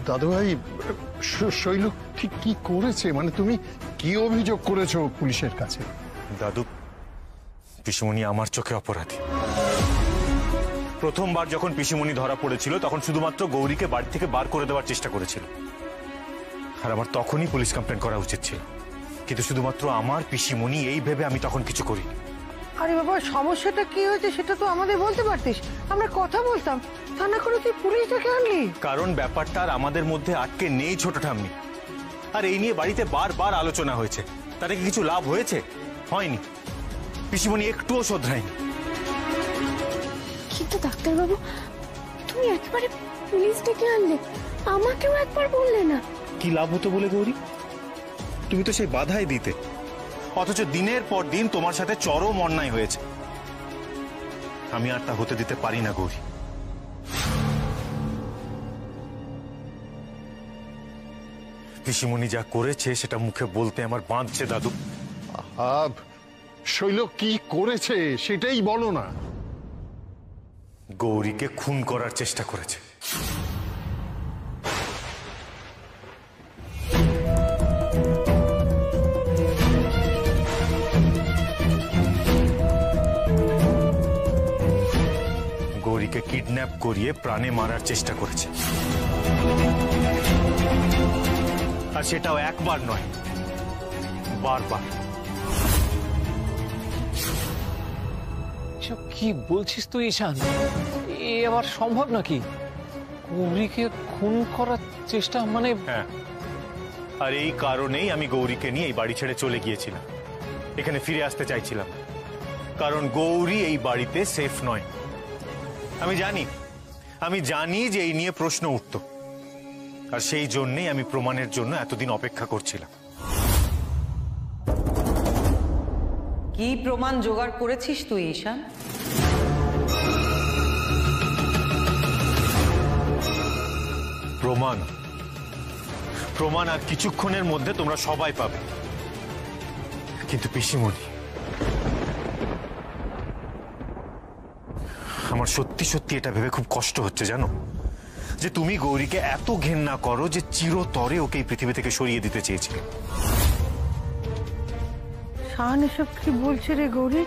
দাদুভাই, শৈল ঠিক কি করেছে? মানে তুমি কি অভিযোগ করেছো পুলিশের কাছে? দাদু, পিসিমণি আমার চোখে অপরাধী। প্রথমবার যখন পিসিমণি ধরা পড়েছিল তখন শুধুমাত্র গৌরীকে বাড়ি থেকে বার করে দেওয়ার চেষ্টা করেছিল, আর আমার তখনই পুলিশ কমপ্লেন করা উচিত ছিল। কিন্তু শুধুমাত্র আমার পিসিমণি এই ভেবে আমি তখন কিছু করি। আরে বাবা, সমস্যাটা কি হয়েছে সেটা তো আমাদের বলতে পারতিস, আমরা কথা বলতাম। তা না করে তুই পুলিশ ডেকে আনলি। কারণ ব্যাপারটা আর আমাদের মধ্যে আটকে নেই ছোট ঠাম্মি, আর এই নিয়ে বাড়িতে বারবার আলোচনা হয়েছে। তাতে কি কিছু লাভ হয়েছে? হয়নি। পিসিমণি একটুও শোধরায়নি। কিন্তু ডাক্তারবাবু, তুমি একবারে পুলিশ ডেকে আনলে, আমাকেও একবার বললে না। কি লাভ হতো বলে গৌরী? তুমি তো সেই বাধাই দিতে, অথচ দিনের পর দিন তোমার সাথে চরম অন্যায় হয়েছে। আমি আর তা হতে দিতে পারি না গৌরী। পিসিমণি যা করেছে সেটা মুখে বলতে আমার বাঁধছে দাদু। শৈল কি করেছে সেটাই বলো না। গৌরীকে খুন করার চেষ্টা করেছে। গৌরীকে কিডন্যাপ করিয়ে প্রাণে মারার চেষ্টা করেছে, আর সেটাও একবার নয়, বারবার। এসব কি বলছিস তুই ঈশান? এ আবার সম্ভব নাকি? গৌরীকে খুন করার চেষ্টা মানে? হ্যাঁ, আর এই কারণেই আমি গৌরীকে নিয়ে এই বাড়ি ছেড়ে চলে গিয়েছিলাম। এখানে ফিরে আসতে চাইছিলাম, কারণ গৌরী এই বাড়িতে সেফ নয়। আমি জানি যে এই নিয়ে প্রশ্ন উঠত, আর সেই জন্যই আমি প্রমাণের জন্য এতদিন অপেক্ষা করছিলাম। কি প্রমাণ জোগাড় করেছিস তুই ঈশান? প্রমাণ আর কিছুক্ষণের মধ্যে তোমরা সবাই পাবে। কিন্তু পিসিমণি, আমার সত্যি সত্যি এটা ভেবে খুব কষ্ট হচ্ছে জানো, যে তুমি গৌরীকে এত ঘেন্না করো যে চিরতরে ওকে এই পৃথিবী থেকে সরিয়ে দিতে চেয়েছিলে। শান এসব কি বলছে রে গৌরী?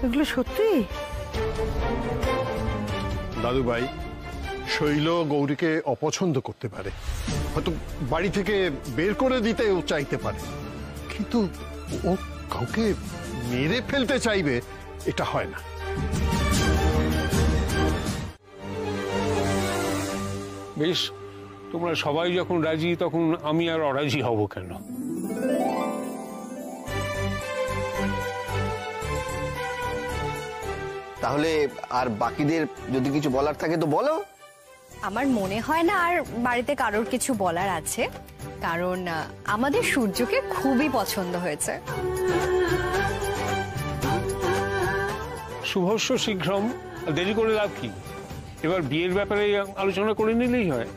এগুলো সত্যি? দাদু ভাই, শৈল গৌরীকে অপছন্দ করতে পারে, হয়তো বাড়ি থেকে বের করে দিতেও চাইতে পারে, কিন্তু ও কাউকে মেরে ফেলতে চাইবে এটা হয় না। বেশ, তোমরা সবাই যখন রাজি তখন আমি আর অরাজি হব কেন? তাহলে আর বাকিদের যদি কিছু বলার থাকে তো বলো। আমার মনে হয় না আর বাড়িতে কারোর কিছু বলার আছে, কারণ আমাদের সূর্যকে খুবই পছন্দ হয়েছে। শুভস্য শীঘ্রম, দেরি করে লাভ কি? এবার বিয়ের ব্যাপারে আলোচনা করে নিলেই হয়।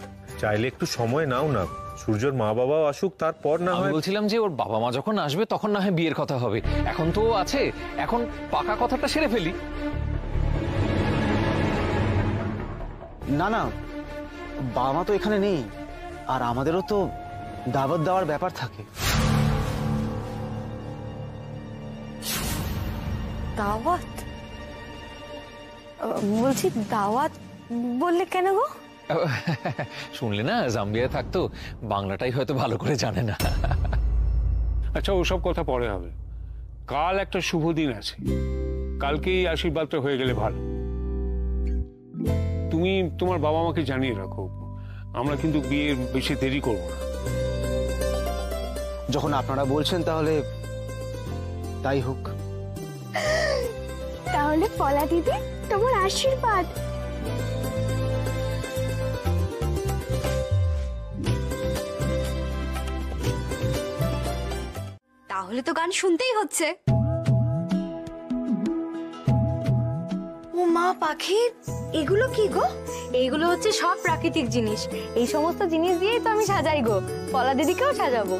চাইলে একটু সময় নাও না, সূর্যর মা বাবাও আসুক, তারপর না হয়। বলছিলাম যে ওর বাবা মা যখন আসবে তখন না হয় বিয়ের কথা হবে। এখন তো আছে, এখন পাকা কথাটা সেরে ফেলি। না না, বাবা মা তো এখানে নেই, আর আমাদেরও তো দাওয়াত দেওয়ার ব্যাপার থাকে। দাওয়াত? বলছি দাওয়াত বললে কেন গো? শুনলে না, জাম্বিয়ায় থাকতো, বাংলাটাই হয়তো ভালো করে জানে না। আচ্ছা, ওসব কথা পরে হবে। কাল একটা শুভ দিন আছে, কালকেই আশীর্বাদটা হয়ে গেলে ভালো। তুমি তোমার বাবা মাকে জানিয়ে রাখো, আমরা কিন্তু বিয়ের বেশি দেরি করব না। যখন আপনারা বলছেন তাহলে তাই হোক। তাহলে পলা দিদি, তোমার আশীর্বাদ। তাহলে তো গান শুনতেই হচ্ছে। ও মা পাখি, এগুলো কি গো? এগুলো হচ্ছে সব প্রাকৃতিক জিনিস। এই সমস্ত জিনিস দিয়েই তো আমি সাজাই গো, পলা দিদিকেও সাজাবো।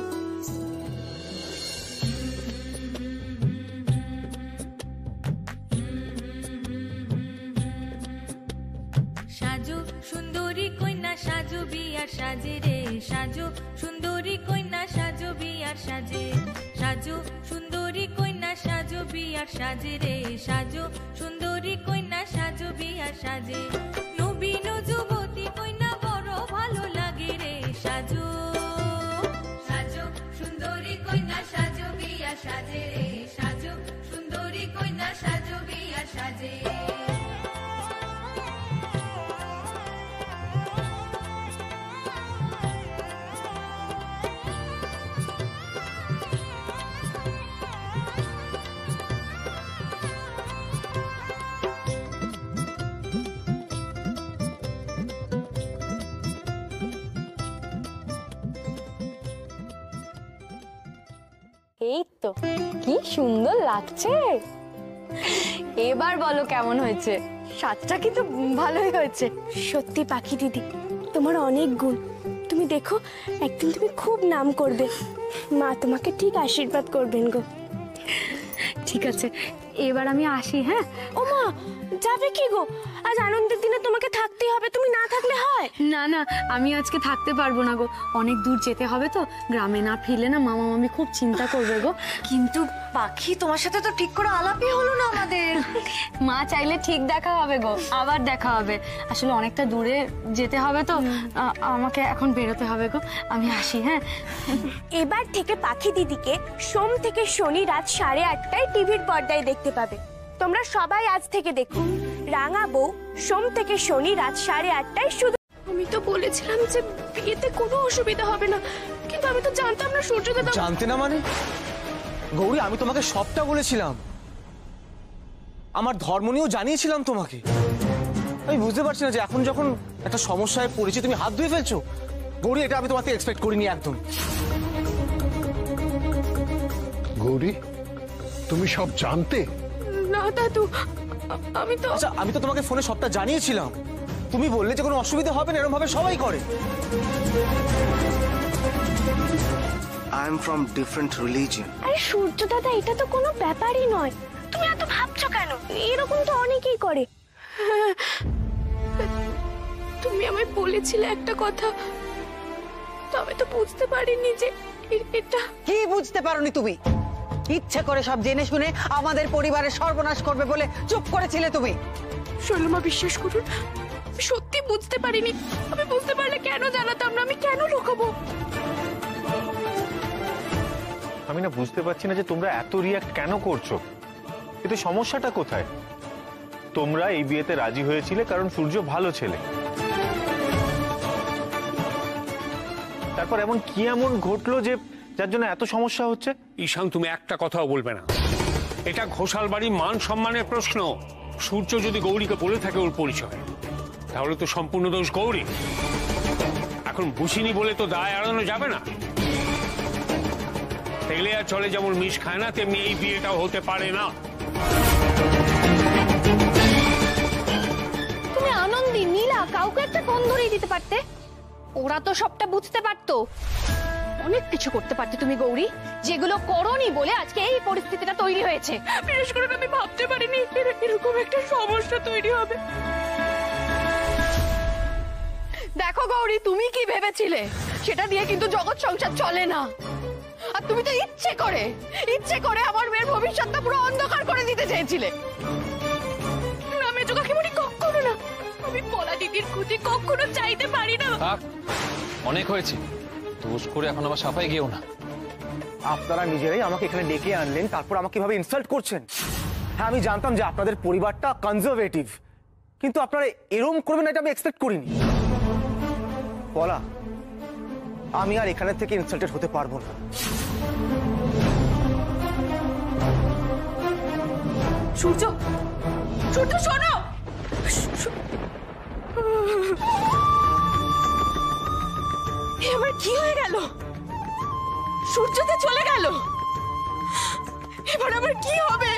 সাজু সুন্দরী কন্যা সাজো বিয়ার সাজে রে সাজো সুন্দরী কন্যা সাজো বিয়ার সাজে সাজো সুন্দরী কন্যা সাজো বিয়ার সাজে রে সাজো সুন্দরী কন্যা সাজো বিয়ার সাজে নবীন যুবতী কন্যা বড় ভালো লাগে রে সাজো সাজো সুন্দরী কন্যা সাজো বিয়ার সাজে রে সাজো সুন্দরী কন্যা সাজো বিয়ার সাজে এই তো কি সুন্দর লাগছে। এবার বলো কেমন হয়েছে? সাজটা কিন্তু ভালোই হয়েছে। সত্যি পাখি দিদি, তোমার অনেক গুণ। তুমি দেখো, একদিন তুমি খুব নাম করবে। মা তোমাকে ঠিক আশীর্বাদ করবেন গো। ঠিক আছে, এবার আমি আসি। হ্যাঁ। ও মা, যাবে কি গো? আজ আনন্দের দিনে তোমাকে থাকতেই হবে, তুমি না থাকলে হয়? না না, আমি আজকে থাকতে পারবো না গো, অনেক দূর যেতে হবে তো। গ্রামে না ফিরলে না মামা মামি খুব চিন্তা করবে গো। কিন্তু পাখি, তোমার সাথে তো ঠিক করে আলাপই হলো না আমাদের। মা চাইলে ঠিক দেখা হবে গো, আবার দেখা হবে। আসলে অনেকটা দূরে যেতে হবে তো, আমাকে এখন বেরোতে হবে গো। আমি আসি। হ্যাঁ। এবার থেকে পাখি দিদিকে সোম থেকে শনি রাত 8:30টায় টিভির পর্দায় দেখতে পাবে। তোমরা সবাই আজ থেকে দেখো রাঙা বউ সোম থেকে শনি রাত 8:30টায় শুধু। আমি তো বলেছিলাম যে বিয়েতে কোনো অসুবিধা হবে না, কিন্তু আমি তো জানতাম না সূর্য দাদা। জানতে না মানে? গৌরী, আমি তোমাকে সবটা বলেছিলাম, আমার ধর্ম নিয়েও জানিয়েছিলাম তোমাকে। আমি বুঝতে পারছি না যে এখন যখন একটা সমস্যায় পড়েছি তুমি হাত ধুয়ে ফেলছো। গৌরী, এটা আমি তোমাকে এক্সপেক্ট করিনি একদম। গৌরী, তুমি সব জানতে? না দাদু, আচ্ছা, আমি তো তোমাকে ফোনে সবটা জানিয়েছিলাম। তুমি বললে যে কোনো অসুবিধা হবে না, এরকম ভাবে সবাই করে। I am from different religion. আরে সূর্য দাদা, এটা তো কোনো ব্যাপারই নয়, তুমি এত ভাবছো কেন? এরকম তো অনেকেই করে। তুমি আমায় বলেছিলে একটা কথা, তবে তো বুঝতে পারিনি যে এটা। কি বুঝতে পারোনি তুমি? ইচ্ছে করে সব জেনে শুনে আমাদের পরিবারের সর্বনাশ করবে বলে চুপ করেছিলে তুমি। শৈলমা, বিশ্বাস করুন, আমি সত্যি বুঝতে পারিনি। আমি বুঝতে পারলে কেন জানাতাম না? আমি কেন লুকাবো? আমি না বুঝতে পারছি না যে তোমরা এত রিয়াক্ট কেন করছো। কিন্তু সমস্যাটা কোথায়? তোমরা এই বিয়েতে রাজি হয়েছিলে কারণ সূর্য ভালো ছেলে। তারপর এমন কি এমন ঘটলো যে যার জন্য এত সমস্যা হচ্ছে? ঈশান, তুমি একটা কথাও বলবে না। এটা ঘোষাল বাড়ির মান সম্মানের প্রশ্ন। সূর্য যদি গৌরীকে বলে থাকে ওর পরিচয়, তাহলে তো সম্পূর্ণ দোষ গৌরী। এখন বুঝিনি বলে তো দায় এড়ানো যাবে না। তেলে আর চলে যেমন মিশ খায় না, তেমনি এই বিয়েটাও হতে পারে না। তুমি আনন্দী, নীলা, কাউকে একটা ফোন ধরিয়ে দিতে পারতে। ওরা তো সবটা বুঝতে পারতো। অনেক কিছু করতে পারতে তুমি গৌরী, যেগুলো করোনি বলে আজকে এই পরিস্থিতিটা তৈরি হয়েছে। বিশেষ করে আমি ভাবতে পারিনি এরকম একটা সমস্যা তৈরি হবে। দেখো গৌরী, তুমি কি ভেবেছিলে সেটা দিয়ে কিন্তু জগৎ সংসার চলে না। আর তুমি তো ইচ্ছে করে আমার মেয়ের ভবিষ্যৎটা পুরো অন্ধকার করে দিতে চেয়েছিলে। না মেজো কাকিমণি, কখনো না। আমি পলা দিদির ক্ষতি কখনো চাইতে পারি না। অনেক হয়েছে, দোষ করে এখন আবার সাফাই গেও না। আপনারা নিজেরাই আমাকে এখানে ডেকে আনলেন, তারপর আমাকে কিভাবে ইনসাল্ট করছেন। হ্যাঁ, আমি জানতাম যে আপনাদের পরিবারটা কনজারভেটিভ, কিন্তু আপনারা এরকম করবেন এটা আমি এক্সপেক্ট করিনি। বলা, আমি আর এখানে থেকে ইনসাল্টেড হতে পারবো না। সূর্য, সূর্য শোনো। এবার কি হয়ে গেল? সূর্যতে চলে গেল। এবার আবার কি হবে?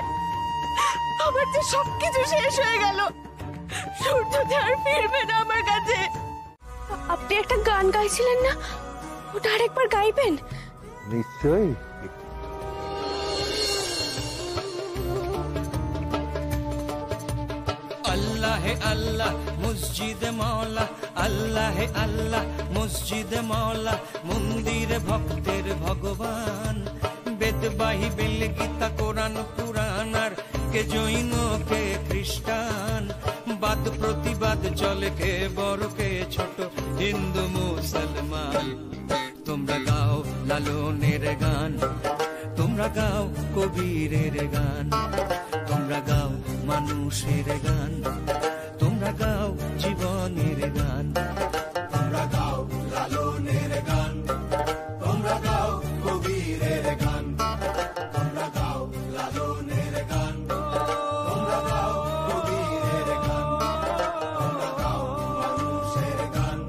আমার যে সবকিছু শেষ হয়ে গেল। সূর্যতে আর ফিরবে না আমার কাছে। আপনি একটা গান গাইছিলেন না, ওটা আরেকবার গাইবেন? নিশ্চয়ই। আল্লাহ আল্লাহ মসজিদে মাওলা, আল্লাহ আল্লাহ মসজিদে মাওলা, মন্দিরে ভক্তের ভগবান। বেদবাহী বেল গীতা কোরআন পুরাণ, আর কে জৈন কে খ্রিস্টান, বাদ প্রতিবাদ চলে কে বড় কে ছোট, হিন্দু মুসলমান। তোমরা গাও লালনের গান, তোমরা গাও কবিরের গান, তোমরা গাও মানুষের গান, তোমরা গাও জীবনের গান। তোমরা গাও লালনের গান, তোমরা গাও কবিরের গান, তোমরা গাও লালনের গান, তোমরা গাও কবিরের গান, তোমরা গাও মানুষের গান,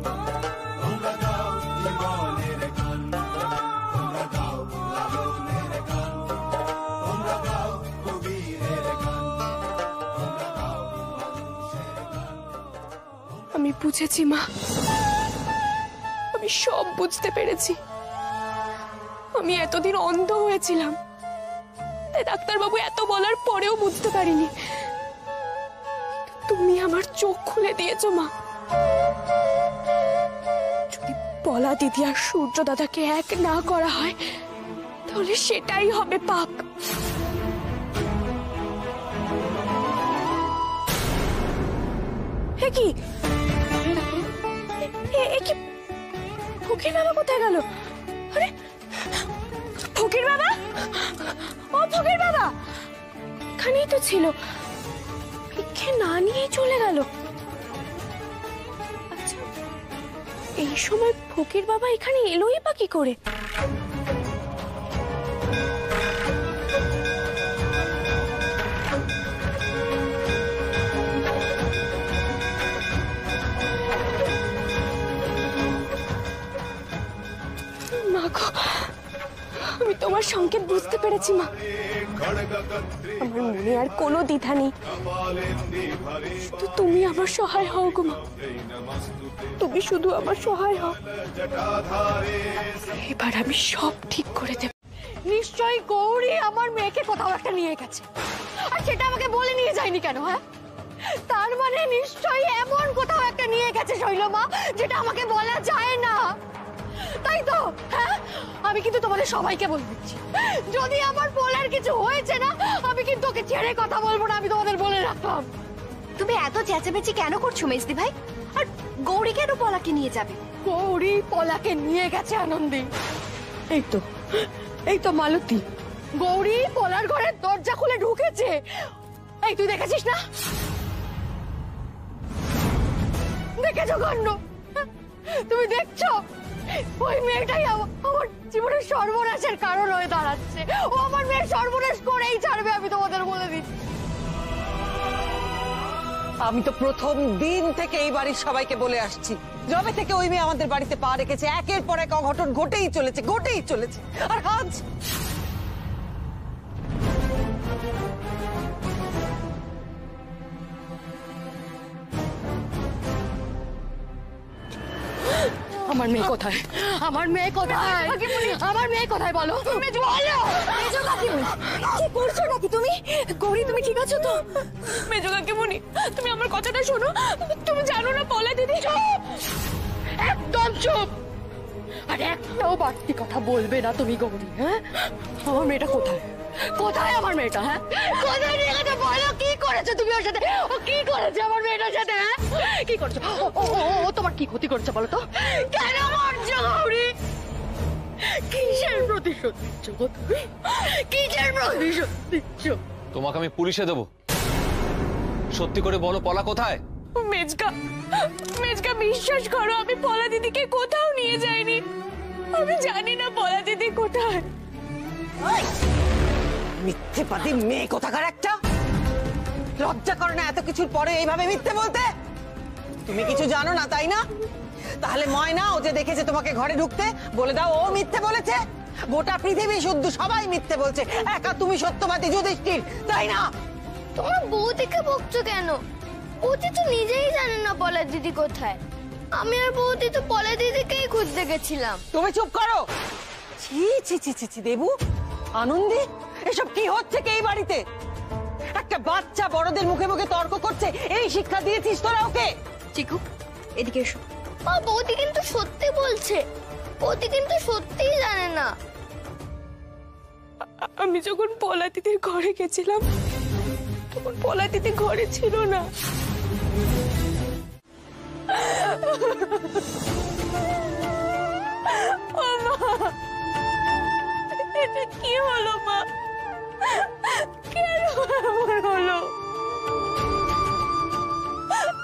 তোমরা গাও জীবনের গান, তোমরা গাও লালনের গান, তোমরা গাও কবিরের গান, তোমরা গাও মানুষের গান। আমি বুঝেছি মা, আমি সব বুঝতে পেরেছি। আমি এতদিন অন্ধ হয়েছিলাম, তাই ডাক্তারবাবু এত বলার পরেও বুঝতে পারিনি। তুমি আমার চোখ খুলে দিয়েছো মা। যদি পলা দিদি আর সূর্য দাদাকে এক না করা হয়, তাহলে সেটাই হবে পাপ। কি ফকির বাবা কোথায় গেল? আরে ফকির বাবা, ও ফকির বাবা, এখানেই তো ছিল, ভিক্ষে না নিয়েই চলে গেল। আচ্ছা, এই সময় ফকির বাবা এখানে এলোই বা কি করে? আমি তোমার সংকেত বুঝতে পেরেছি মা। আমার মনে আর কোনো দ্বিধা নেই, শুধু তুমি আমার সহায় হও গো মা। তুমি শুধু আমার সহায় হও, এবার আমি সব ঠিক করে দেব। নিশ্চয়ই গৌরী আমার মেয়েকে কোথাও একটা নিয়ে গেছে, আর সেটা আমাকে বলে নিয়ে যায়নি কেন? হ্যাঁ, তার মানে নিশ্চয়ই এমন কোথাও একটা নিয়ে গেছে শৈলমা, যেটা আমাকে বলা যায় না, তাই তো? হ্যাঁ, আমি কিন্তু তোমাদের সবাইকে বলে দিচ্ছি, যদি আমার বলার কিছু হয়েছে না, আমি কিন্তু ওকে ছেড়ে কথা বলবো না, আমি তোমাদের বলে রাখলাম। তুমি এত চেঁচামেচি কেন করছো মেজদি ভাই? আর গৌরী কেন পলাকে নিয়ে যাবে? গৌরী পলাকে নিয়ে গেছে আনন্দী। এই তো মালতী, গৌরী পলার ঘরের দরজা খুলে ঢুকেছে। এই তুই দেখেছিস না? দেখেছো কাণ্ড? তুমি দেখছো? ওই মেয়েটাই আমার জীবনের সর্বনাশের কারণ হয়ে দাঁড়াচ্ছে। ও আমার মেয়ের সর্বনাশ করেই ছাড়বে, আমি তোমাদের বলে দিচ্ছি। আমি তো প্রথম দিন থেকে এই বাড়ির সবাইকে বলে আসছি, যবে থেকে ওই মেয়ে আমাদের বাড়িতে পা রেখেছে, একের পর এক অঘটন ঘটেই চলেছে। আর আজ আমার মেয়ে কোথায়? আমার মেয়ে কোথায়? আমার মেয়ে কোথায় বলো? তুমি বলো। মেজো কাকিমুনি, কি করছো নাকি তুমি? গৌরী, তুমি ঠিক আছো তো? মেজো কাকিমুনি, তুমি আমার কথাটা শোনো। তুমি জানো না পলা দিদি? একদম চুপ, আর একটাও বাড়তি কথা বলবে না তুমি গৌরী। হ্যাঁ, আমার মেয়েটা কোথায়? কোথায় আমার মেয়েটা? হ্যাঁ, কোথায় নিয়ে গেছে বলো? কি করেছো তুমি ওর সাথে? ও কি করেছে আমার মেয়েটার সাথে? হ্যাঁ, কি করেছো? ও তোমার কি ক্ষতি করেছে বলো তো? কেন মারছো গৌরী? কিসের প্রতিশোধ দিচ্ছ তুমি? কিসের প্রতিশোধ দিচ্ছ? তোমাকে আমি পুলিশে দেবো। সত্যি করে বলো, পলা কোথায়? মেজকা বিশ্বাস করো, আমি পলা দিদিকে কোথাও নিয়ে যাইনি। আমি জানি না পলা দিদি কোথায়। মিথ্যেবাদী মেয়ে কোথাকার একটা! লজ্জা করে না এত কিছুর পরে এইভাবে মিথ্যে বলতে? তুমি কিছু জানো না তাই না? তাহলে ময়না, ও যে দেখেছে তোমাকে ঘরে ঢুকতে, বলে দাও ও মিথ্যে বলেছে। গোটা পৃথিবী শুদ্ধ, সবাই মিথ্যে বলছে, একা তুমি সত্যবাদী যুধিষ্ঠির, তাই না? তোমার বৌদিকে বকছো কেন? বৌদি তো নিজেই জানে না পলা দিদি কোথায়। আমি আর বৌদি তো পলা দিদিকেই খুঁজতে গেছিলাম। তুমি চুপ করো। ছি ছি ছি ছি ছি দেবু, আনন্দী, এসব কি হচ্ছে কি এই বাড়িতে? একটা একটা বাচ্চা বড়দের মুখে মুখে তর্ক করছে, এই শিক্ষা দিয়েছিস তোরা ওকে? চিকু এদিকে এসো। মা বৌদি কিন্তু সত্যি বলছে, বৌদি কিন্তু সত্যিই জানে না। আমি যখন পলাতিদের ঘরে গেছিলাম তখন পলাতিতে ঘরে ছিল না। ও মা, এটা কি হলো মা? কেন এমন হলো?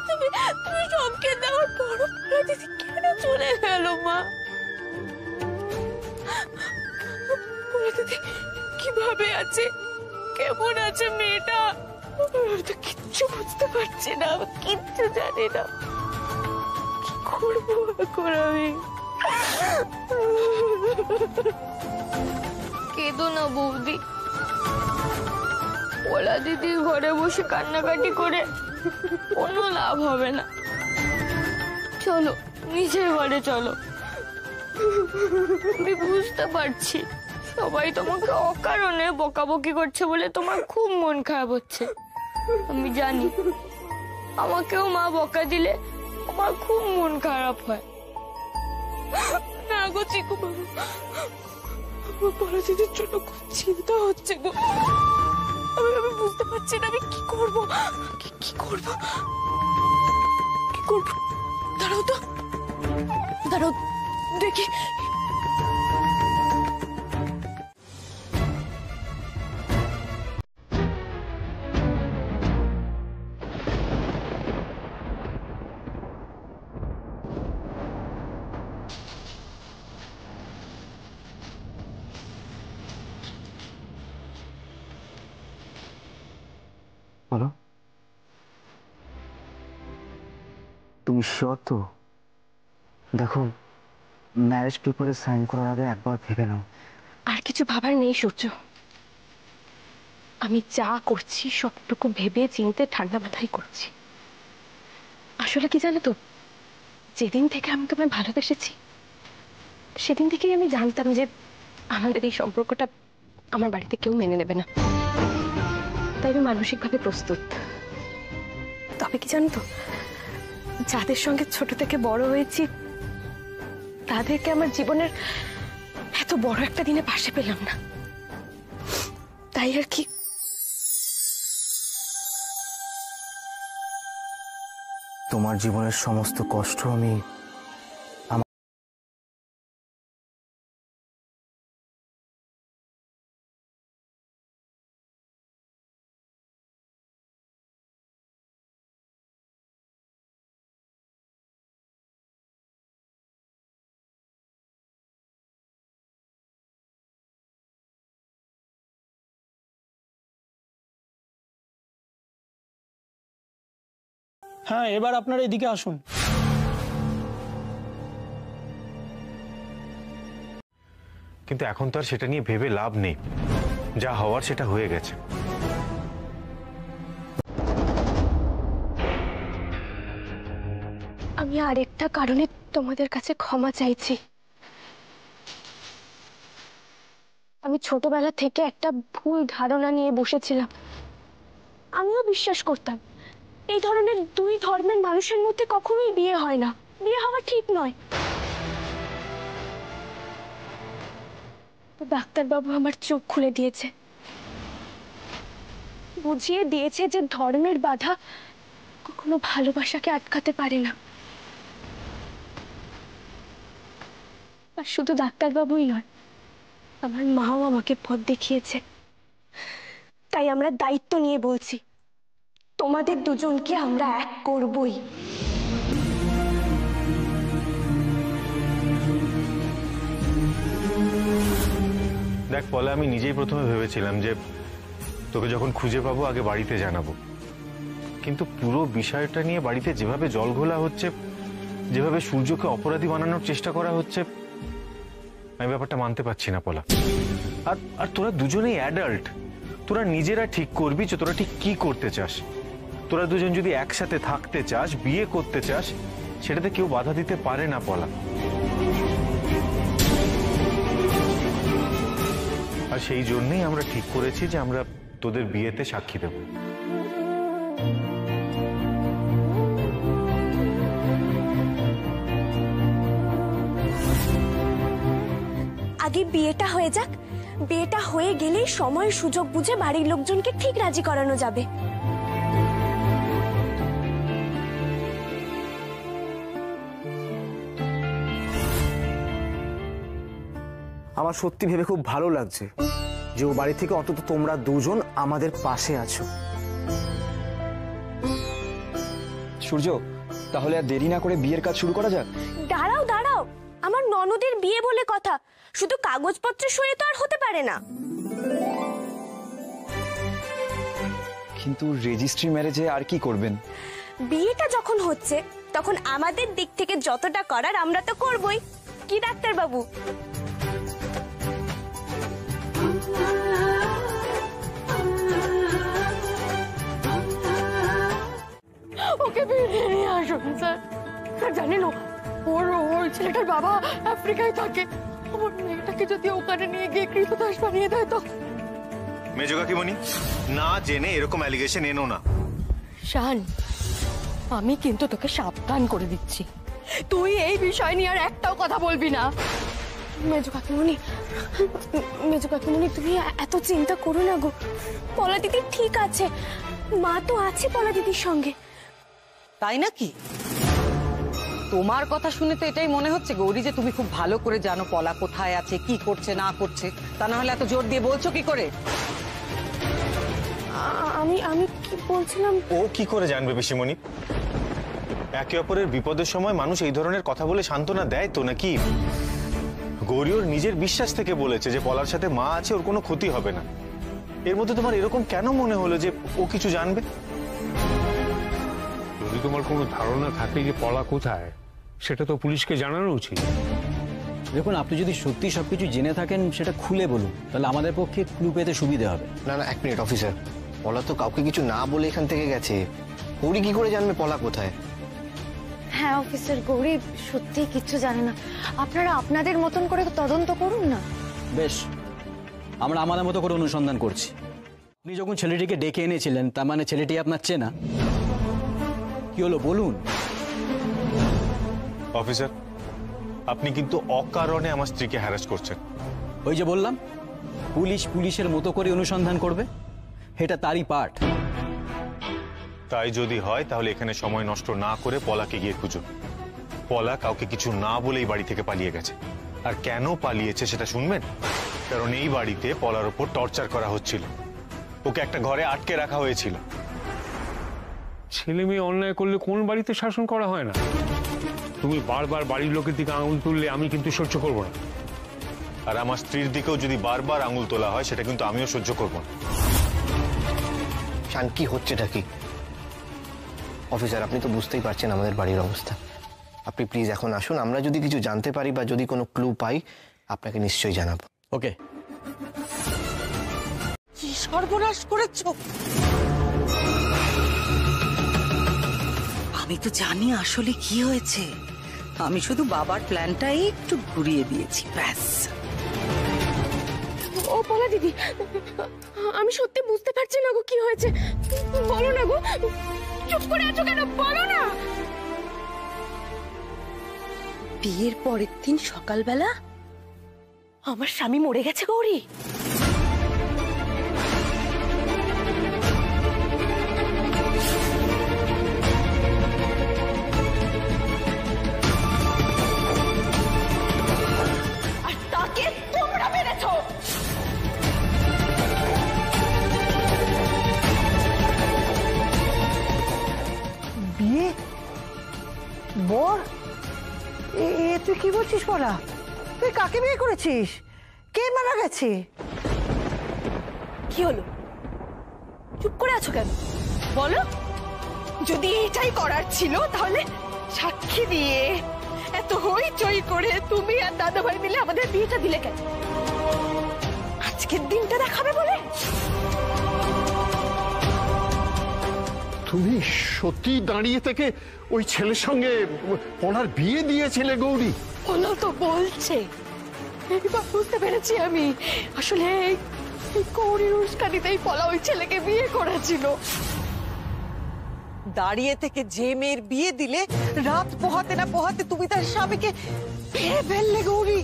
তুমি সবকে দেওয়ার পর পলাতিতে কেন চলে গেল মা? পলাতিতে কিভাবে আছে, কেমন আছে মেয়েটা? আমি তো কিচ্ছু বুঝতে পারছি না, কিচ্ছু জানি না। কি করবো এখন আমি? কেঁদো না বৌদি, ওলা দিদির ঘরে বসে কান্নাকাটি করে কোনো লাভ হবে না। চলো নিজের ঘরে চলো। আমি বুঝতে পারছি সবাই তোমাকে অকারণে বকাবকি করছে বলে তোমার খুব মন খারাপ হচ্ছে। আমি জানি আমাকেও মা বকা দিলে আমার খুব মন খারাপ হয়। না গো চিকু বাবু, আমার পলাতিদের জন্য খুব চিন্তা হচ্ছে গো। আমি বুঝতে পারছি না আমি কি করব, কি করব, কি করব। দাঁড়াও তো, দাঁড়াও দেখি। বলো, তুমি শিওর তো? দেখো, ম্যারেজ পেপারে সাইন করার আগে একবার ভেবে নাও। আর কিছু ভাবার নেই সূর্য, আমি যা করছি সবটুকু ভেবে চিনতে ঠান্ডা মাথায় করছি। আসলে কি জানো তো, যেদিন থেকে আমি তোমায় ভালোবেসেছি সেদিন থেকেই আমি জানতাম যে আমাদের এই সম্পর্কটা আমার বাড়িতে কেউ মেনে নেবে না। তাই আমি মানসিকভাবে প্রস্তুত। তবে কি জানো তো, যাদের সঙ্গে ছোট থেকে বড় হয়েছি তাদেরকে আমার জীবনের এত বড় একটা দিনে পাশে পেলাম না, তাই আর কি। তোমার জীবনের সমস্ত কষ্ট আমি হ্যাঁ, এবার আপনারা এদিকে আসুন। কিন্তু এখন তো আর সেটা নিয়ে ভেবে লাভ নেই, যা হওয়ার সেটা হয়ে গেছে। আমি আরেকটা কারণে তোমাদের কাছে ক্ষমা চাইছি। আমি ছোটবেলা থেকে একটা ভুল ধারণা নিয়ে বসেছিলাম। আমিও বিশ্বাস করতাম এই ধরনের দুই ধর্মের মানুষের মধ্যে কখনোই বিয়ে হয় না, বিয়ে হওয়া ঠিক নয়। ডাক্তারবাবু আমার চোখ খুলে দিয়েছে, বুঝিয়ে দিয়েছে যে ধর্মের বাধা কখনো ভালোবাসাকে আটকাতে পারে না। আর শুধু ডাক্তারবাবুই নয়, আমার মাও আমাকে পথ দেখিয়েছে। তাই আমরা দায়িত্ব নিয়ে বলছি, তোমাদের দুজনকে আমরা এক করবই। দেখ পলা, আমি নিজেই প্রথমে ভেবেছিলাম যে তোকে যখন খুঁজে পাবো আগে বাড়িতে জানাবো, কিন্তু পুরো বিষয়টা নিয়ে বাড়িতে যেভাবে জল ঘোলা হচ্ছে, যেভাবে সূর্যকে অপরাধী বানানোর চেষ্টা করা হচ্ছে, আমি ব্যাপারটা মানতে পারছি না পলা। আর তোরা দুজনেই অ্যাডাল্ট, তোরা নিজেরা ঠিক করবি যে তোরা ঠিক কি করতে চাস। তোরা দুজন যদি একসাথে থাকতে চাস, বিয়ে করতে চাস, সেটাতে কেউ বাধা দিতে পারে না পলা। আর সেই জন্যই আমরা ঠিক করেছি যে আমরা তোদের বিয়েতে সাক্ষী দেব। আগে বিয়েটা হয়ে যাক, বিয়েটা হয়ে গেলেই সময় সুযোগ বুঝে বাড়ির লোকজনকে ঠিক রাজি করানো যাবে। আমার সত্যি ভেবে খুব ভালো লাগছে যে ও বাড়ি থেকে অন্তত তোমরা দুজন আমাদের পাশে আছো। সূর্য, তাহলে আর দেরি না করে বিয়ের কাজ শুরু করা যাক। দাঁড়াও দাঁড়াও, আমার ননদের বিয়ে বলে কথা, শুধু কাগজপত্রে সই তো আর হতে পারে না। কিন্তু রেজিস্ট্রি ম্যারেজে আর কি করবেন? বিয়েটা যখন হচ্ছে তখন আমাদের দিক থেকে যতটা করার আমরা তো করবই, কি ডাক্তার বাবু? ওকে বেরিয়ে নিয়ে আসুন স্যার। স্যার জানেন ওই ছেলেটার বাবা আফ্রিকায় থাকে, আমার মেয়েটাকে যদি ওখানে নিয়ে গিয়ে কৃতদাস বানিয়ে দেয় তো। মেজো কাকিমণি, না জেনে এরকম অ্যালিগেশন এনো না। শান, আমি কিন্তু তোকে সাবধান করে দিচ্ছি, তুই এই বিষয় নিয়ে আর একটাও কথা বলবি না। মেজো কাকিমণি, মেজো কাকিমণি তুমি এত চিন্তা করো না গো, পলা দিদি ঠিক আছে, মা তো আছে পলা দিদির সঙ্গে। তাই নাকি? তোমার কথা শুনে তো এটাই মনে হচ্ছে গৌরী যে তুমি খুব ভালো করে জানো পলা কোথায় আছে, কি করছে না করছে, তা না হলে এত জোর দিয়ে বলছো কি করে? আমি কি বলছিলাম? ও কি করে জানবে পিসিমণি? একে অপরের বিপদের সময় মানুষ এই ধরনের কথা বলে সান্ত্বনা দেয় তো নাকি? গৌরী ওর নিজের বিশ্বাস থেকে বলেছে যে পলার সাথে মা আছে, ওর কোনো ক্ষতি হবে না। এর মধ্যে তোমার এরকম কেন মনে হলো যে ও কিছু জানবে? যদি তোমার কোনো ধারণা থাকে যে পলা কোথায়, সেটা তো পুলিশকে জানানো উচিত। দেখুন, আপনি যদি সত্যি সবকিছু জেনে থাকেন সেটা খুলে বলুন, তাহলে আমাদের পক্ষে ক্লু পেতে সুবিধা হবে। না না, এক মিনিট অফিসার, পলা তো কাউকে কিছু না বলে এখান থেকে গেছে, গৌরী কি করে জানবে পলা কোথায়? হ্যাঁ অফিসার, গৌরী সত্যি কিচ্ছু জানে না, আপনারা আপনাদের মতন করে তদন্ত করুন না। বেশ, আমরা আমাদের মতো করে অনুসন্ধান করছি। আপনি যখন ছেলেটিকে ডেকে এনেছিলেন, তার মানে ছেলেটি আপনার চেনা? কি হলো বলুন। অফিসার, আপনি কিন্তু অকারণে আমার স্ত্রীকে হ্যারাস করছেন। ওই যে বললাম, পুলিশ পুলিশের মতো করে অনুসন্ধান করবে, এটা তারই পার্ট। তাই যদি হয় তাহলে এখানে সময় নষ্ট না করে পলাকে গিয়ে খুঁজুন। পলা কাউকে কিছু না বলেই বাড়ি থেকে পালিয়ে গেছে। আর কেন পালিয়েছে সেটা শুনবেন? কারণ এই বাড়িতে পলার উপর টর্চার করা হচ্ছিল, ওকে একটা ঘরে আটকে রাখা হয়েছিল। ছেলে মেয়ে অন্যায় করলে কোন বাড়িতে শাসন করা হয় না? তুমি বারবার বাড়ির লোকের দিকে আঙুল তুললে আমি কিন্তু সহ্য করব না। আর আমার স্ত্রীর দিকেও যদি বারবার আঙুল তোলা হয়, সেটা কিন্তু আমিও সহ্য করব না। শান, কি হচ্ছেটা কি? অফিসার, আপনি তো বুঝতেই পারছেন আমাদের বাড়ির অবস্থা। আপনি প্লিজ এখন আসুন, আমরা যদি কিছু জানতে পারি বা যদি কোনো ক্লু পাই আপনাকে নিশ্চয়ই জানাবো। ওকে। কি সর্বনাশ করেছো! আমি তো জানি আসলে কি হয়েছে, আমি শুধু বাবার প্ল্যানটাই একটু ঘুরিয়ে দিয়েছি, ব্যাস। ও পলা দিদি, আমি সত্যি বুঝতে পারছি না গো কি হয়েছে, বলো না গো, চুপ করে আছো কেন, বলো না। বিয়ের পরের দিন সকালবেলা আমার স্বামী মরে গেছে গৌরী। আর তাকে তোমরা মেরেছো। বিয়ে বর, তুই কি বলছিস বলা? তুই কাকে বিয়ে করেছিস? কে মারা গেছে? কি হলো, চুপ করে আছো কেন, বলো। যদি এটাই করার ছিল তাহলে সাক্ষী দিয়ে এত হইচই করে তুমি আর দাদা ভাই মিলে আমাদের বিয়েটা দিলে কেন? আজকের দিনটা দেখাবে বলে? তুমি সত্যি দাঁড়িয়ে থেকে ওই ছেলের সঙ্গে পলার বিয়ে দিয়েছিলে গৌরী? ওনা তো বলছে, এইবার বুঝতে পেরেছি আমি। আসলে গৌরীর উস্কানিতেই পলা ওই ছেলেকে বিয়ে করেছিল। দাঁড়িয়ে থেকে যে মেয়ের বিয়ে দিলে রাত পোহাতে না পোহাতে তুমি তার স্বামীকে মেরে ফেললে গৌরী।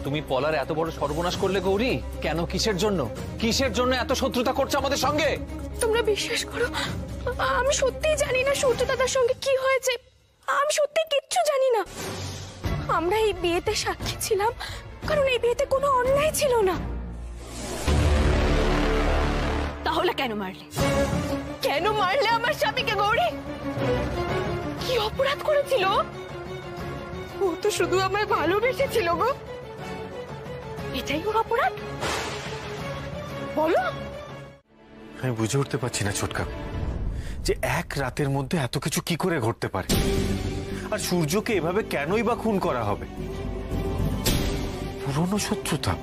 তুমি পলার এত বড় সর্বনাশ করলে গৌরী, কেন? কিসের জন্য? কিসের জন্য এত শত্রুতা করছো আমাদের সঙ্গে? তোমরা বিশ্বাস করো, আমি সত্যিই জানি না সূর্য দাদার সঙ্গে কি হয়েছে। আমি সত্যি কিচ্ছু জানি না। আমরা এই বিয়েতে সাক্ষী ছিলাম কারণ এই বিয়েতে কোনো অন্যায় ছিল না। তাহলে কেন মারলে? কেন মারলে আমার স্বামীকে গৌরী? কি অপরাধ করেছিল? ও তো শুধু আমায় ভালোবেসেছিল গো। এটাই ওর অপরাধ? বলো। আমি বুঝে উঠতে পারছি না ছোটকা, যে এক রাতের মধ্যে এত কিছু কি করে ঘটতে পারে, আর সূর্যকে এভাবে কেনই বা খুন করা হবে? পুরনো শত্রুতা,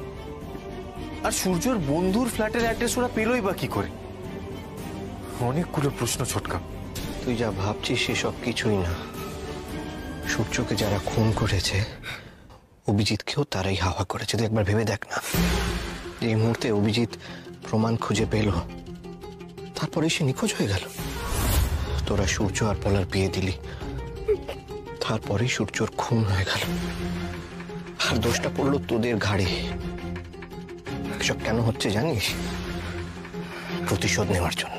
আর সূর্যর বন্ধুর ফ্ল্যাটের অ্যাড্রেস ওরা পেলই বা কি করে? অনেকগুলো প্রশ্ন ছোটকা। তুই যা ভাবছিস সেসব কিছুই না। সূর্যকে যারা খুন করেছে অভিজিৎকেও তারাই হাওয়া করেছে। তুই একবার ভেবে দেখ না, এই মুহূর্তে অভিজিৎ প্রমাণ খুঁজে পেল, তারপরে সে নিখোঁজ হয়ে গেল। তোরা সূর্য আর পলার বিয়ে দিলি, তারপরেই সূর্যর খুন হয়ে গেল, আর দোষটা পড়লো তোদের ঘাড়ে। এসব কেন হচ্ছে জানিস? প্রতিশোধ নেওয়ার জন্য।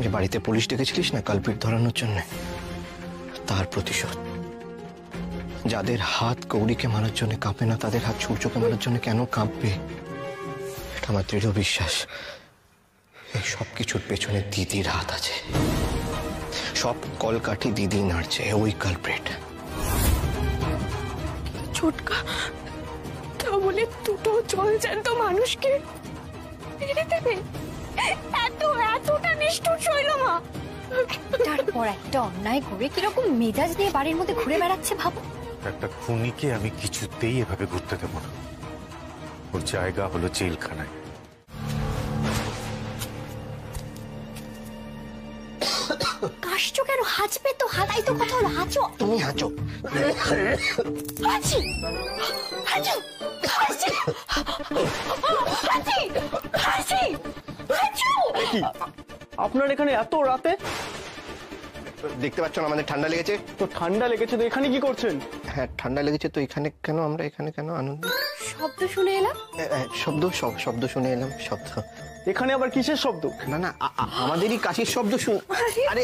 যে বাড়িতে পুলিশ ডেকেছিলিস না কালপিট ধরানোর জন্য, তার প্রতিশোধ। যাদের হাত গৌরীকে মারার জন্য কাঁপে না, তাদের হাত সূর্যকে মারার জন্য কেন কাঁপবে? এটা আমার দৃঢ় বিশ্বাস। এই সব কিছুর পেছনে দিদির হাত আছে। সব কলকাঠি দিদি নাড়ছে, ওই কালপ্রিট। ছোটকা, তা বলে দুটো জল জ্যান্ত মানুষকে মেরে দেবে? এতটা নিষ্ঠুর শৈলমা। তারপর একটা অন্যায় করে কিরকম মেজাজ নিয়ে বাড়ির মধ্যে ঘুরে বেড়াচ্ছে ভাবো। একটা খুনিকে আমি কিছুতেই এভাবে ঘুরতে দেব না। ওর জায়গা হলো জেলখানায়। কাশছো কেন? হাঁচবে তো, হাতাই তো কথা হলো। হাঁচো। তুমি হাঁচো। হাঁচি হাঁচো হাঁচি হাঁচি হাঁচি হাঁচো। আপনার এখানে এত রাতে? দেখতে পাচ্ছ না আমাদের ঠান্ডা লেগেছে? তো ঠান্ডা লেগেছে তো এখানে কি করছেন? হ্যাঁ ঠান্ডা লেগেছে তো এখানে কেন? আমরা এখানে কেন? আনন্দ শব্দ শুনে এলাম। শব্দ শুনে এলাম। শব্দ? এখানে আবার কিসের শব্দ? না না, আমাদেরই কাশির শব্দ শুন। আরে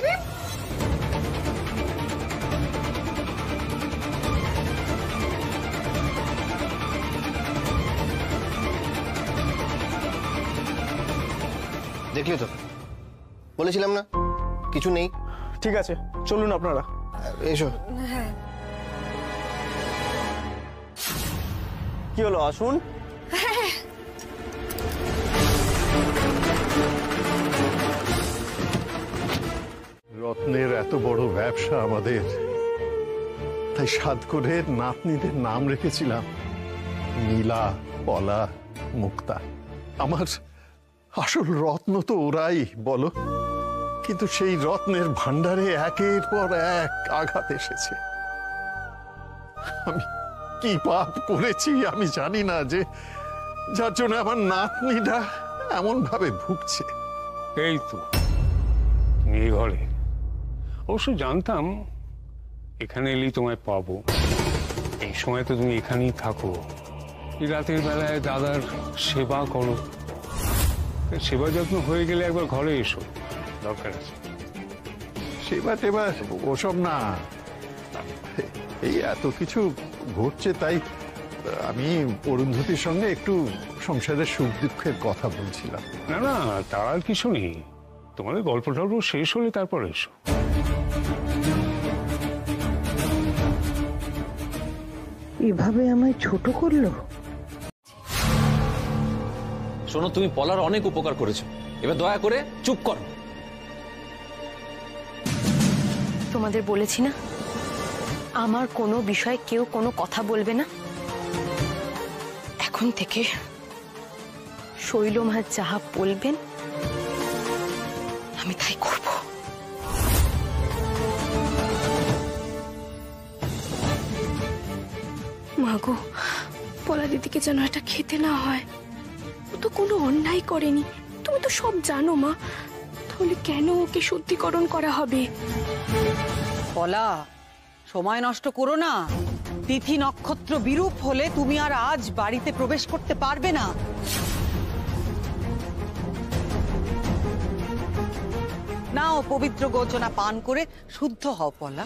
দেখলি তো, বলেছিলাম না কিছু নেই। ঠিক আছে, চলুন আপনারা। এসো। হ্যাঁ। কি হলো, আসুন। রত্নের এত বড় ব্যবসা আমাদের, তাই সাধ করে নাতনিদের নাম রেখেছিলাম নীলা, পলা, মুক্তা। আমার আসল রত্ন তো ওরাই, বলো। কিন্তু সেই রত্নের ভান্ডারে একের পর এক আঘাত এসেছে। আমি কি পাপ করেছি আমি জানি না, যে যার জন্য আমার নাতনিটা এমন ভাবে ভুগছে। এই তো এই ঘরে অবশ্য জানতাম এখানে এলেই তোমায় পাবো। এই সময় তো তুমি এখানেই থাকো। এই রাতের বেলায় দাদার সেবা করো। সেবা যত্ন হয়ে গেলে একবার ঘরে এসো, দরকার আছে। সেবা টেবা ওসব না, এই এত কিছু ঘটছে তাই আমি অরুন্ধতির সঙ্গে একটু সংসারের সুখ দুঃখের কথা বলছিলাম। না না, তার আর কিছু নেই। তোমাদের গল্প টল্প শেষ হলে তারপর এসো। এভাবে আমায় ছোট করলো। শোনো, তুমি পলার অনেক উপকার করেছো, এবার দয়া করে চুপ করো। তোমাদের বলেছি না, আমার কোনো বিষয়ে কেউ কোনো কথা বলবে না। এখন থেকে শৈলমা যাহা বলবেন আমি তাই করব। মাগো, পলা দিদিকে যেন এটা খেতে না হয়। ও তো কোনো অন্যায় করেনি, তুমি তো সব জানো মা। তাহলে কেন ওকে শুদ্ধিকরণ করা হবে? পলা, সময় নষ্ট করো না। তিথি নক্ষত্র বিরূপ হলে তুমি আর আজ বাড়িতে প্রবেশ করতে পারবে না। নাও পবিত্র গোচনা পান করে শুদ্ধ হও পলা।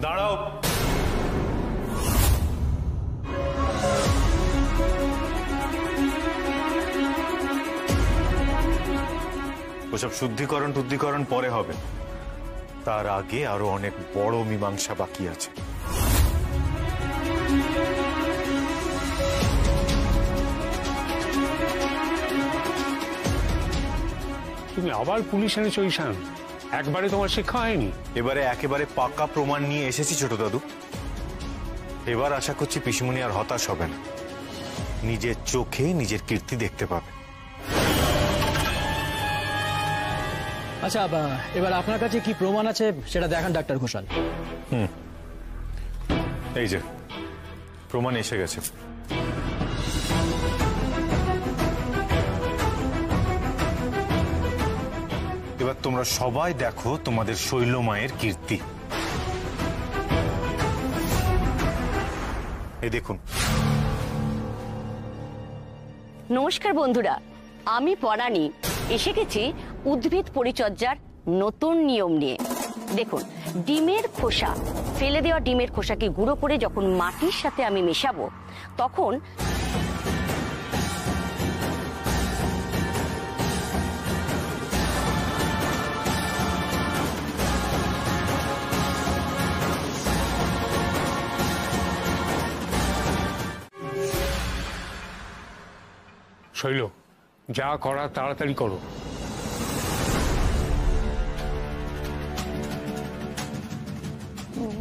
দাঁড়াও। ওসব শুদ্ধিকরণ পরে হবে, তার আগে আরো অনেক বড় মীমাংসা বাকি আছে। তুমি আবার পুলিশ এনেছো ঈশান? একবারে তোমার শিক্ষা হয়নি? এবারে একেবারে পাকা প্রমাণ নিয়ে এসেছি ছোট দাদু। এবার আশা করছি পিসিমণি আর হতাশ হবে না, নিজের চোখে নিজের কীর্তি দেখতে পাবে। আচ্ছা, এবার আপনার কাছে কি প্রমাণ আছে সেটা দেখান ডাক্তার ঘোষাল। এই যে প্রমাণ এসে গেছে। এবার তোমরা সবাই দেখো তোমাদের শৈল মায়ের কীর্তি। এই দেখুন। নমস্কার বন্ধুরা, আমি পরাণী এসে গেছি উদ্ভিদ পরিচর্যার নতুন নিয়ম নিয়ে। দেখুন, ডিমের খোসা, ফেলে দেওয়া ডিমের খোসাকে গুঁড়ো করে যখন মাটির সাথে আমি মেশাবো, তখন শৈল, যা করা তাড়াতাড়ি করো।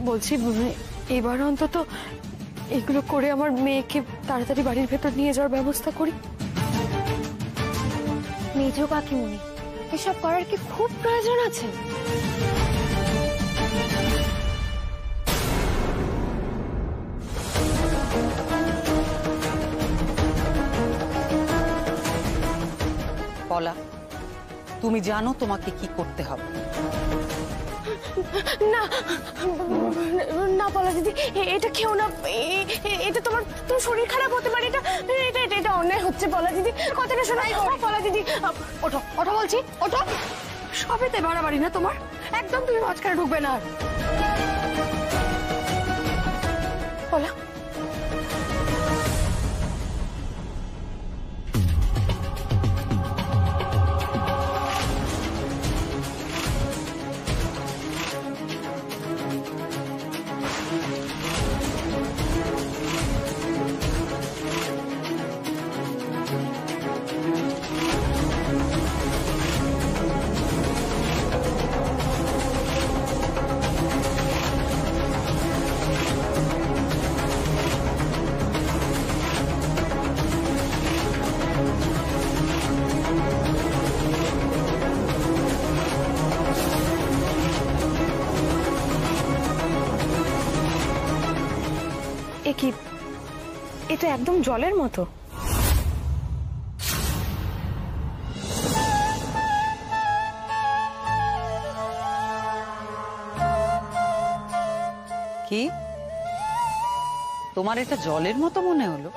বলছি এবার অন্তত এগুলো করে আমার মেয়েকে তাড়াতাড়ি বাড়ির ভেতর নিয়ে যাওয়ার ব্যবস্থা করি। মেজো কাকিমুনি, এসব করার কি খুব প্রয়োজন আছে? পলা, তুমি জানো তোমাকে কি করতে হবে। না না পলা দিদি, এটা খেও না। এটা তোমার শরীর খারাপ হতে পারে। এটা অন্যায় হচ্ছে পলা দিদি, কথাটা শোনাই। পলা দিদি ওঠো, ওঠো বলছি, ওঠো। সবেতে বাড়াবাড়ি না তোমার, একদম তুমি মাঝখানে ঢুকবে না। পলা, কি এটা একদম জলের মতো। কি তোমার এটা জলের মতো মনে হলো?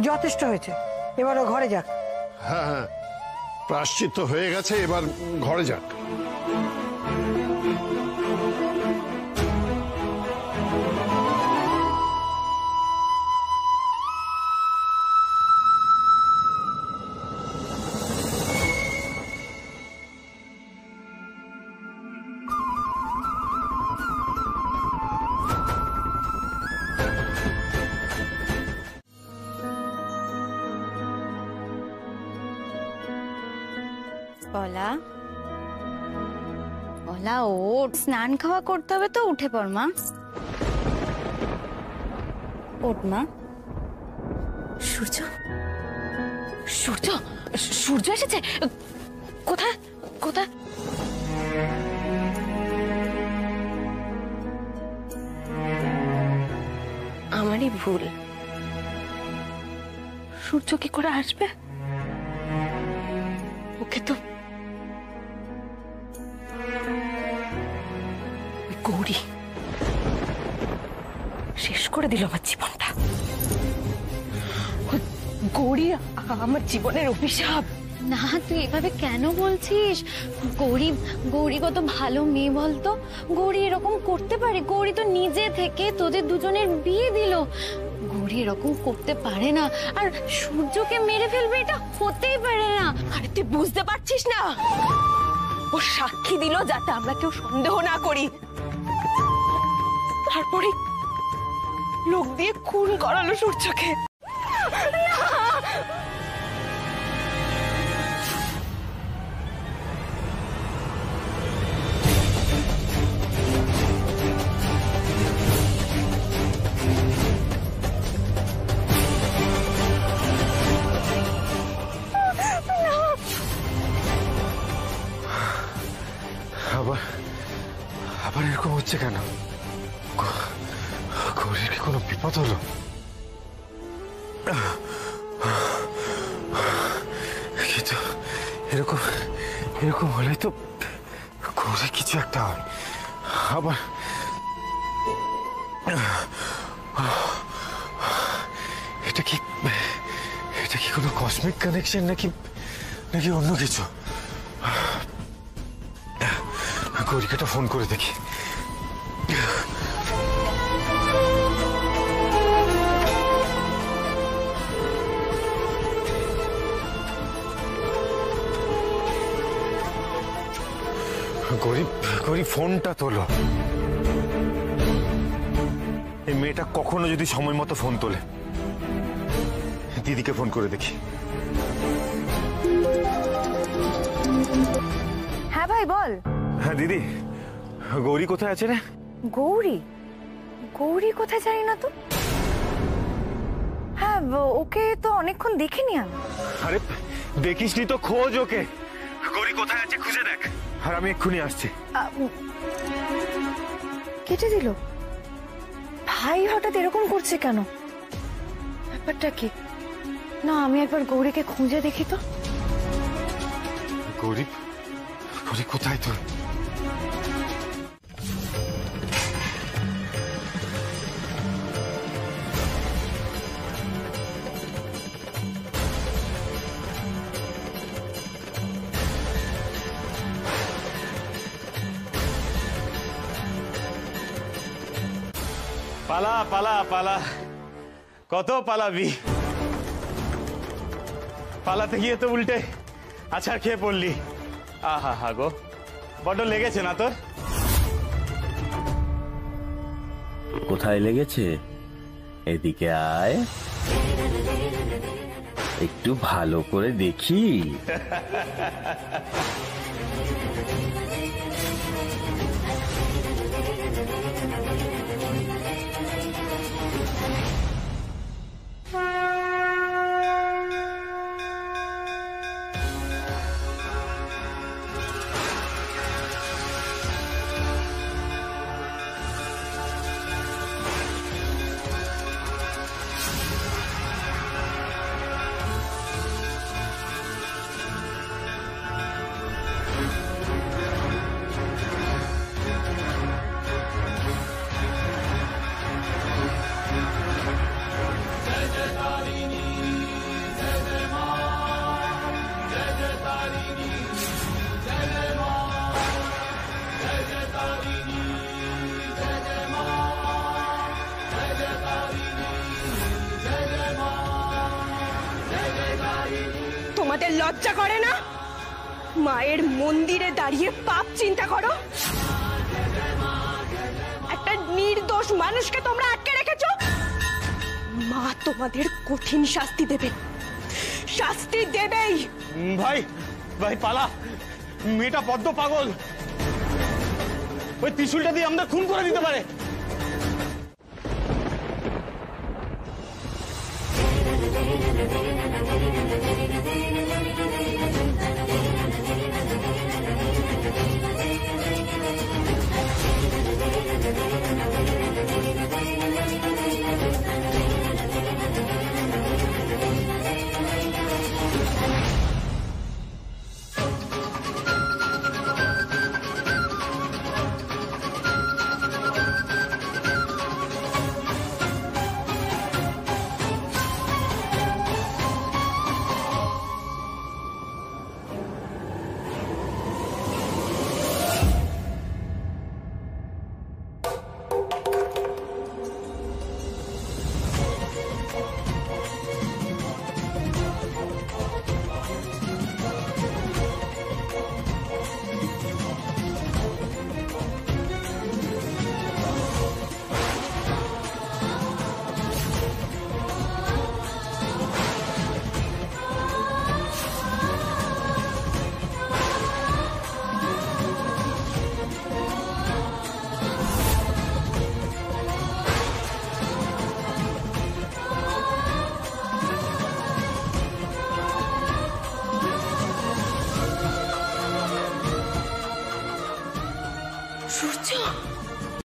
যথেষ্ট হয়েছে, এবারও ঘরে যাক। হ্যাঁ হ্যাঁ, প্রায়শ্চিত্ত হয়ে গেছে, এবার ঘরে যাক। পলা পলা ওঠ, স্নান খাওয়া করতে হবে তো, উঠে পড় মা। ওঠ মা। সূর্য সূর্য সূর্য এসেছে? কোথায় কোথায়? আমারই ভুল। সূর্য কি করে আসবে? ওকে তো গৌরী শেষ করে দিল আমার জীবনটা। গৌরী আমার জীবনের অভিশাপ। না, তুই এভাবে কেন বলছিস? গৌরী গৌরী কত ভালো মেয়ে বলতো। গৌরী এরকম করতে পারে? গৌরী তো নিজে থেকে তোদের দুজনের বিয়ে দিল। গৌরী এরকম করতে পারে না। আর সূর্যকে মেরে ফেলবে, এটা হতেই পারে না। আরে তুই বুঝতে পারছিস না? ও সাক্ষী দিল যাতে আমরা কেউ সন্দেহ না করি, তারপরে লোক দিয়ে খুন করালো সূর্যকে। আবার এরকম হচ্ছে কেন? গৌরীর কি কোনো বিপদ হলো? কিন্তু এরকম এরকম হলে তো গৌরী কিছু একটা হয়। আবার এটা কি কোনো কসমিক কানেকশন নাকি নাকি অন্য কিছু? গৌরীকে একটা ফোন করে দেখি। গৌরী ফোনটা তোলো। এই মেয়েটা কখনো যদি সময় মতো ফোন তোলে, দিদিকে ফোন করে দেখি। হ্যাঁ ভাই বল। হ্যাঁ দিদি, গৌরী কোথায় আছে রে? গৌরী গৌরী কোথায় জানি না তো। হ্যাঁ ওকে তো অনেকক্ষণ দেখিনি আমি। আরে দেখিসনি তো, খোঁজ ওকে। গৌরী কোথায় আছে খুঁজে দেখ। আর আমি এক্ষুনি আসছি। কেটে দিল ভাই, হঠাৎ এরকম করছে কেন? ব্যাপারটা কি? না আমি একবার গৌরীকে খুঁজে দেখি তো। গৌরী গৌরী কোথায় তোর? পালা পালা পালা, কত পালাবি? পালাতে গিয়ে তো উল্টে আছাড় খেয়ে পড়লি। আহা হা গো, বড্ড লেগেছে না তোর? কোথায় লেগেছে? এদিকে আয়, একটু ভালো করে দেখি। তোমাদের লজ্জা করে না? মায়ের মন্দিরে দাঁড়িয়ে পাপ চিন্তা করো। একটা নির্দোষ মানুষকে তোমরা আটকে রেখেছো। মা তোমাদের কঠিন শাস্তি দেবে, শাস্তি দেবেই। ভাই ভাই পালা, মেয়েটা বড্ড পাগল, ওই ত্রিশূলটা দিয়ে আমাদের খুন করে দিতে পারে।